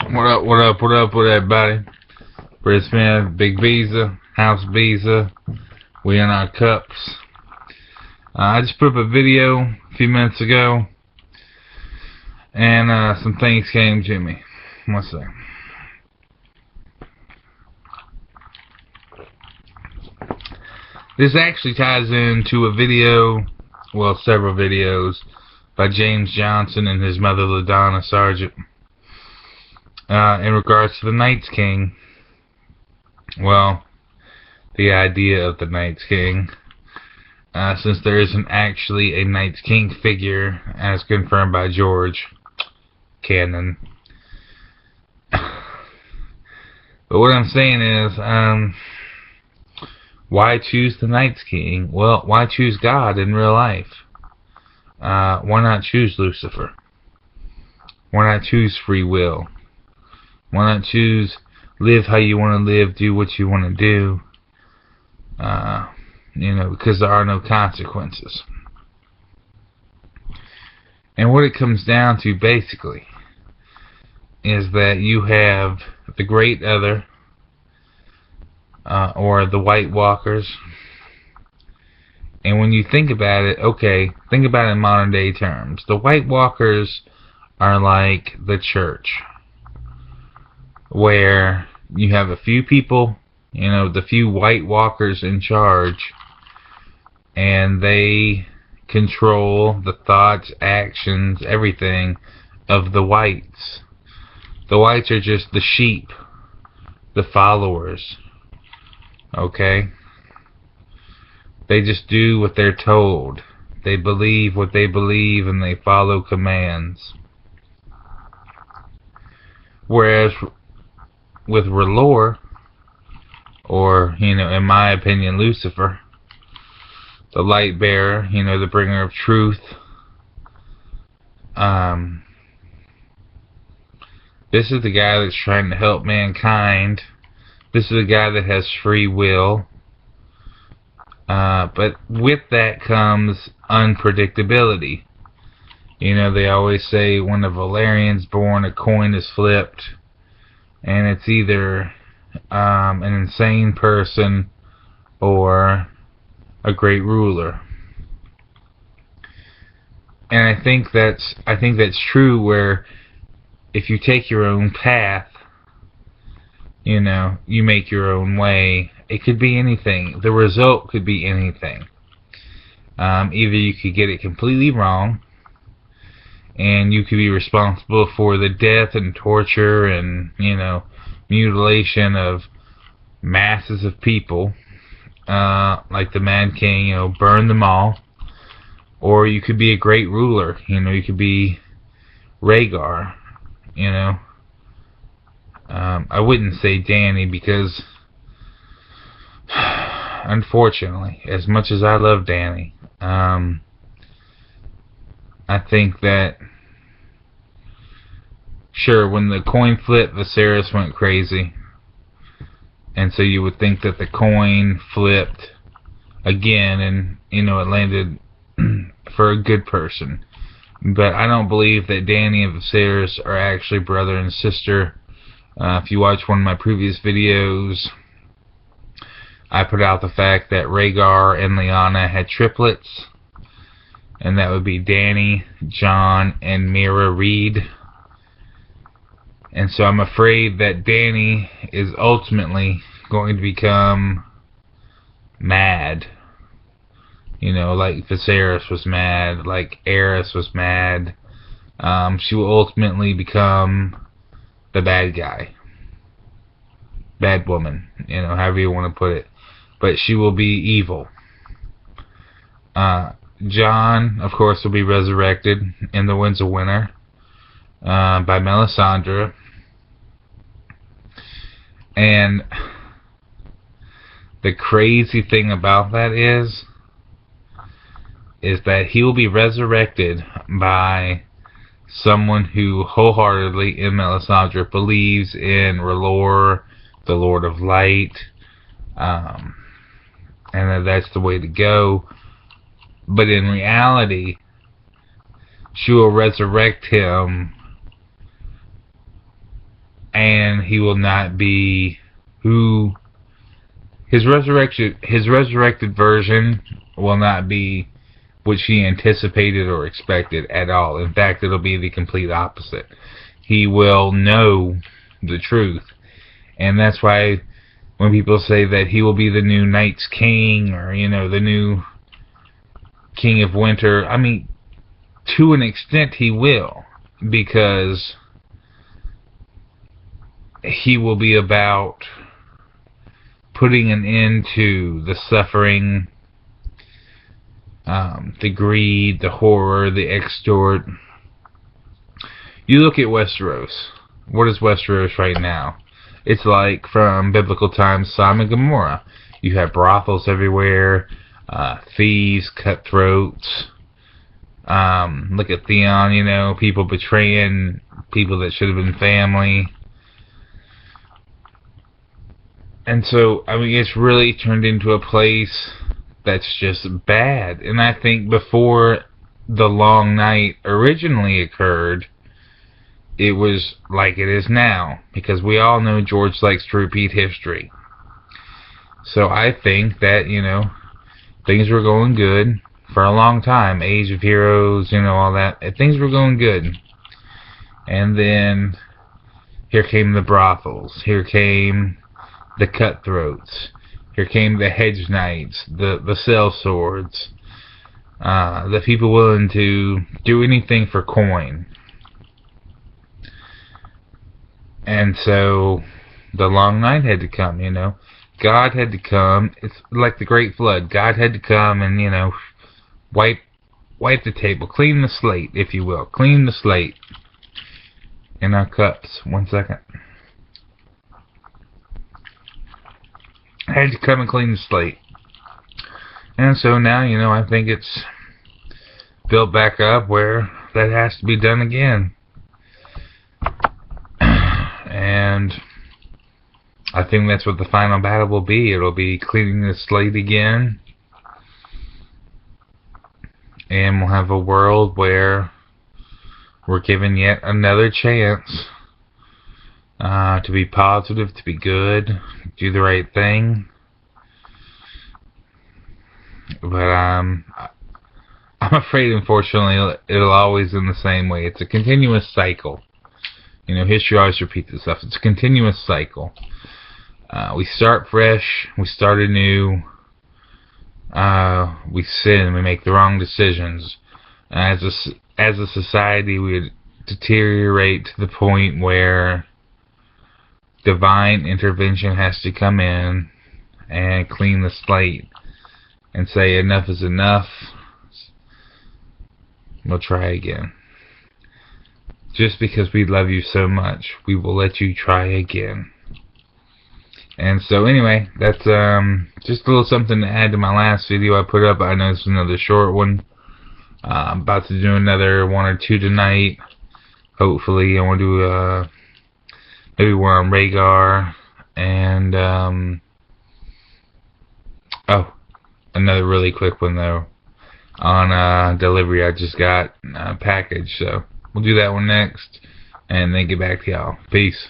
What up with everybody? Brett Smith, Big Visa, House Visa, we in our cups. I just put up a video a few minutes ago, and some things came to me. What's that? This actually ties into a video, well, several videos, by James Johnson and his mother, LaDonna Sargent, in regards to the Night's King. Well, the idea of the Night's King, since there isn't actually a Night's King figure, as confirmed by George Cannon. But what I'm saying is, why choose the Night's King? Well, why choose God in real life? Why not choose Lucifer? Why not choose free will? Why not choose live how you want to live, do what you want to do? Because there are no consequences. And what it comes down to, basically, is that you have the Great Other, or the White Walkers. And when you think about it, okay, think about it in modern day terms. The White Walkers are like the church, where you have a few people, the few White Walkers in charge, and they control the thoughts, actions, everything of the whites. The whites are just the sheep, the followers. Okay? They just do what they're told. They believe what they believe, and they follow commands. Whereas with R'hllor, or, in my opinion, Lucifer, the light bearer, the bringer of truth, this is the guy that's trying to help mankind. This is the guy that has free will. But with that comes unpredictability. They always say when a Valerian's born, a coin is flipped, and it's either an insane person or a great ruler. And I think that's true, where if you take your own path, you make your own way. It could be anything. The result could be anything. Either you could get it completely wrong, and you could be responsible for the death and torture and, mutilation of masses of people, like the Mad King, burn them all. Or you could be a great ruler, you could be Rhaegar, I wouldn't say Dany, because unfortunately, as much as I love Dany, I think that, sure, when the coin flipped, Viserys went crazy, and so you would think that the coin flipped again, and it landed for a good person. But I don't believe that Dany and Viserys are actually brother and sister. If you watch one of my previous videos, I put out the fact that Rhaegar and Lyanna had triplets, and that would be Dany, Jon, and Meera Reed. And so I'm afraid that Dany is ultimately going to become mad. Like Viserys was mad, like Aerys was mad. She will ultimately become the bad guy. Bad woman, however you want to put it. But she will be evil. Jon, of course, will be resurrected in The Winds of Winter by Melisandre. And the crazy thing about that is that he will be resurrected by someone who wholeheartedly in Melisandre believes in R'hllor, the Lord of Light, and that's the way to go. But in reality, she will resurrect him and he will not be who his resurrected version will not be what she anticipated or expected at all. In fact, it'll be the complete opposite. He will know the truth. And that's why when people say that he will be the new Night's King, or, the new King of Winter, I mean, to an extent he will, because he will be about putting an end to the suffering, the greed, the horror, the extort. You look at Westeros. What is Westeros right now? It's like from biblical times, Sodom and Gomorrah. You have brothels everywhere, thieves, cutthroats. Look at Theon, people betraying people that should have been family. And so, I mean, it's really turned into a place that's just bad. And I think before the Long Night originally occurred, it was like it is now. Because we all know George likes to repeat history. So I think that, things were going good for a long time. Age of Heroes, all that. Things were going good. And then here came the brothels. Here came the cutthroats. Here came the hedge knights, the sellswords, the people willing to do anything for coin. And so the Long Night had to come, God had to come. It's like the Great Flood. God had to come and, wipe the table, clean the slate, if you will. Clean the slate in our cups. 1 second. I had to come and clean the slate. And so now, I think it's built back up where that has to be done again. And I think that's what the final battle will be. It'll be cleaning the slate again. And we'll have a world where we're given yet another chance to be positive, to be good, do the right thing. But I'm afraid, unfortunately, it'll always end the same way. It's a continuous cycle. History always repeats itself. It's a continuous cycle. We start fresh. We start anew. We sin. We make the wrong decisions. As a society, we deteriorate to the point where divine intervention has to come in and clean the slate and say enough is enough. We'll try again. Just because we love you so much, we will let you try again. And so anyway, that's just a little something to add to my last video I put up. I know it's another short one. I'm about to do another 1 or 2 tonight. Hopefully, I want to do maybe one on Rhaegar, and another really quick one though on delivery. I just got a package, so we'll do that one next, and then get back to y'all. Peace.